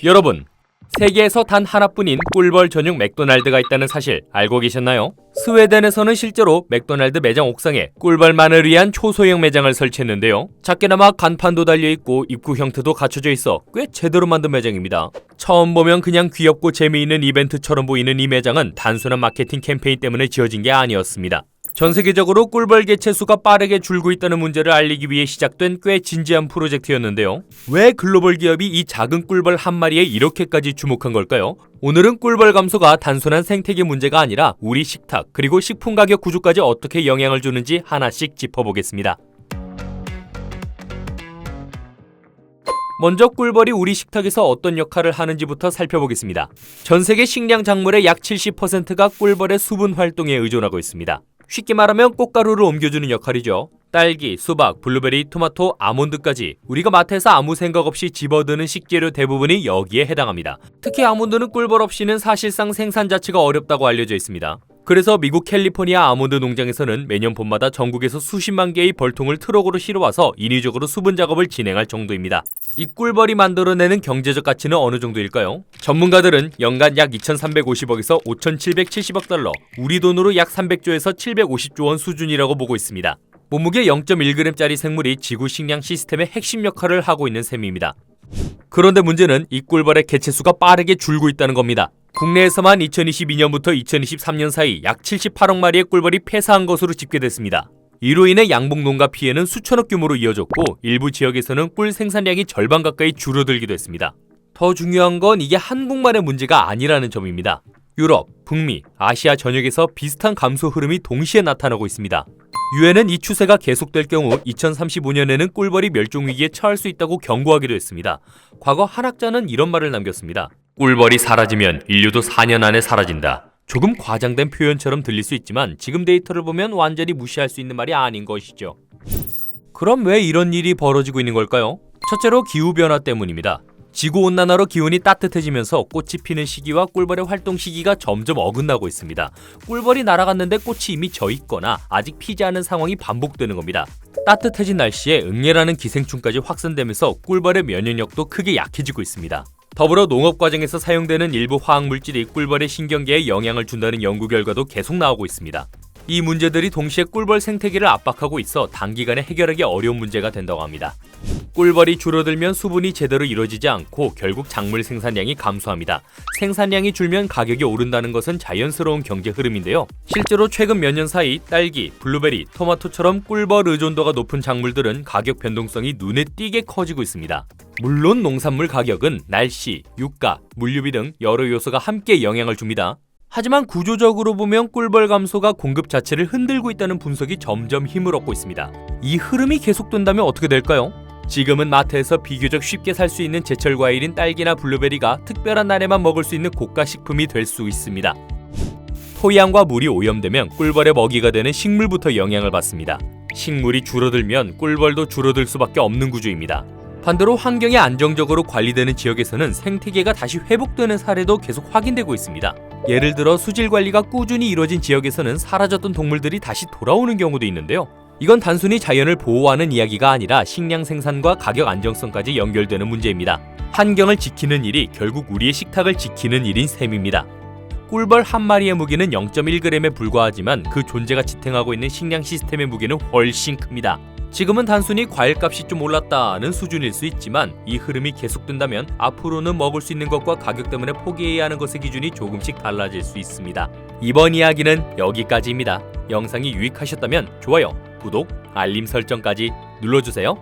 여러분, 세계에서 단 하나뿐인 꿀벌 전용 맥도날드가 있다는 사실 알고 계셨나요? 스웨덴에서는 실제로 맥도날드 매장 옥상에 꿀벌만을 위한 초소형 매장을 설치했는데요. 작게나마 간판도 달려있고 입구 형태도 갖춰져 있어 꽤 제대로 만든 매장입니다. 처음 보면 그냥 귀엽고 재미있는 이벤트처럼 보이는 이 매장은 단순한 마케팅 캠페인 때문에 지어진 게 아니었습니다. 전 세계적으로 꿀벌 개체 수가 빠르게 줄고 있다는 문제를 알리기 위해 시작된 꽤 진지한 프로젝트였는데요. 왜 글로벌 기업이 이 작은 꿀벌 한 마리에 이렇게까지 주목한 걸까요? 오늘은 꿀벌 감소가 단순한 생태계 문제가 아니라 우리 식탁 그리고 식품 가격 구조까지 어떻게 영향을 주는지 하나씩 짚어보겠습니다. 먼저 꿀벌이 우리 식탁에서 어떤 역할을 하는지부터 살펴보겠습니다. 전 세계 식량 작물의 약 70%가 꿀벌의 수분 활동에 의존하고 있습니다. 쉽게 말하면 꽃가루를 옮겨주는 역할이죠. 딸기, 수박, 블루베리, 토마토, 아몬드까지 우리가 마트에서 아무 생각 없이 집어드는 식재료 대부분이 여기에 해당합니다. 특히 아몬드는 꿀벌 없이는 사실상 생산 자체가 어렵다고 알려져 있습니다. 그래서 미국 캘리포니아 아몬드 농장에서는 매년 봄마다 전국에서 수십만 개의 벌통을 트럭으로 실어와서 인위적으로 수분 작업을 진행할 정도입니다. 이 꿀벌이 만들어내는 경제적 가치는 어느 정도일까요? 전문가들은 연간 약 2,350억에서 5,770억 달러, 우리 돈으로 약 300조에서 750조 원 수준이라고 보고 있습니다. 몸무게 0.1g짜리 생물이 지구 식량 시스템의 핵심 역할을 하고 있는 셈입니다. 그런데 문제는 이 꿀벌의 개체 수가 빠르게 줄고 있다는 겁니다. 국내에서만 2022년부터 2023년 사이 약 78억 마리의 꿀벌이 폐사한 것으로 집계됐습니다. 이로 인해 양봉 농가 피해는 수천억 규모로 이어졌고 일부 지역에서는 꿀 생산량이 절반 가까이 줄어들기도 했습니다. 더 중요한 건 이게 한국만의 문제가 아니라는 점입니다. 유럽, 북미, 아시아 전역에서 비슷한 감소 흐름이 동시에 나타나고 있습니다. 유엔은 이 추세가 계속될 경우 2035년에는 꿀벌이 멸종위기에 처할 수 있다고 경고하기도 했습니다. 과거 한 학자는 이런 말을 남겼습니다. 꿀벌이 사라지면 인류도 4년 안에 사라진다. 조금 과장된 표현처럼 들릴 수 있지만 지금 데이터를 보면 완전히 무시할 수 있는 말이 아닌 것이죠. 그럼 왜 이런 일이 벌어지고 있는 걸까요? 첫째로 기후변화 때문입니다. 지구온난화로 기온이 따뜻해지면서 꽃이 피는 시기와 꿀벌의 활동 시기가 점점 어긋나고 있습니다. 꿀벌이 날아갔는데 꽃이 이미 져 있거나 아직 피지 않은 상황이 반복되는 겁니다. 따뜻해진 날씨에 응애라는 기생충까지 확산되면서 꿀벌의 면역력도 크게 약해지고 있습니다. 더불어 농업 과정에서 사용되는 일부 화학물질이 꿀벌의 신경계에 영향을 준다는 연구 결과도 계속 나오고 있습니다. 이 문제들이 동시에 꿀벌 생태계를 압박하고 있어 단기간에 해결하기 어려운 문제가 된다고 합니다. 꿀벌이 줄어들면 수분이 제대로 이루어지지 않고 결국 작물 생산량이 감소합니다. 생산량이 줄면 가격이 오른다는 것은 자연스러운 경제 흐름인데요. 실제로 최근 몇 년 사이 딸기, 블루베리, 토마토처럼 꿀벌 의존도가 높은 작물들은 가격 변동성이 눈에 띄게 커지고 있습니다. 물론 농산물 가격은 날씨, 유가, 물류비 등 여러 요소가 함께 영향을 줍니다. 하지만 구조적으로 보면 꿀벌 감소가 공급 자체를 흔들고 있다는 분석이 점점 힘을 얻고 있습니다. 이 흐름이 계속된다면 어떻게 될까요? 지금은 마트에서 비교적 쉽게 살 수 있는 제철 과일인 딸기나 블루베리가 특별한 날에만 먹을 수 있는 고가 식품이 될 수 있습니다. 토양과 물이 오염되면 꿀벌의 먹이가 되는 식물부터 영향을 받습니다. 식물이 줄어들면 꿀벌도 줄어들 수밖에 없는 구조입니다. 반대로 환경이 안정적으로 관리되는 지역에서는 생태계가 다시 회복되는 사례도 계속 확인되고 있습니다. 예를 들어 수질 관리가 꾸준히 이루어진 지역에서는 사라졌던 동물들이 다시 돌아오는 경우도 있는데요. 이건 단순히 자연을 보호하는 이야기가 아니라 식량 생산과 가격 안정성까지 연결되는 문제입니다. 환경을 지키는 일이 결국 우리의 식탁을 지키는 일인 셈입니다. 꿀벌 한 마리의 무게는 0.1g에 불과하지만 그 존재가 지탱하고 있는 식량 시스템의 무게는 훨씬 큽니다. 지금은 단순히 과일값이 좀 올랐다는 수준일 수 있지만 이 흐름이 계속된다면 앞으로는 먹을 수 있는 것과 가격 때문에 포기해야 하는 것의 기준이 조금씩 달라질 수 있습니다. 이번 이야기는 여기까지입니다. 영상이 유익하셨다면 좋아요, 구독, 알림 설정까지 눌러주세요.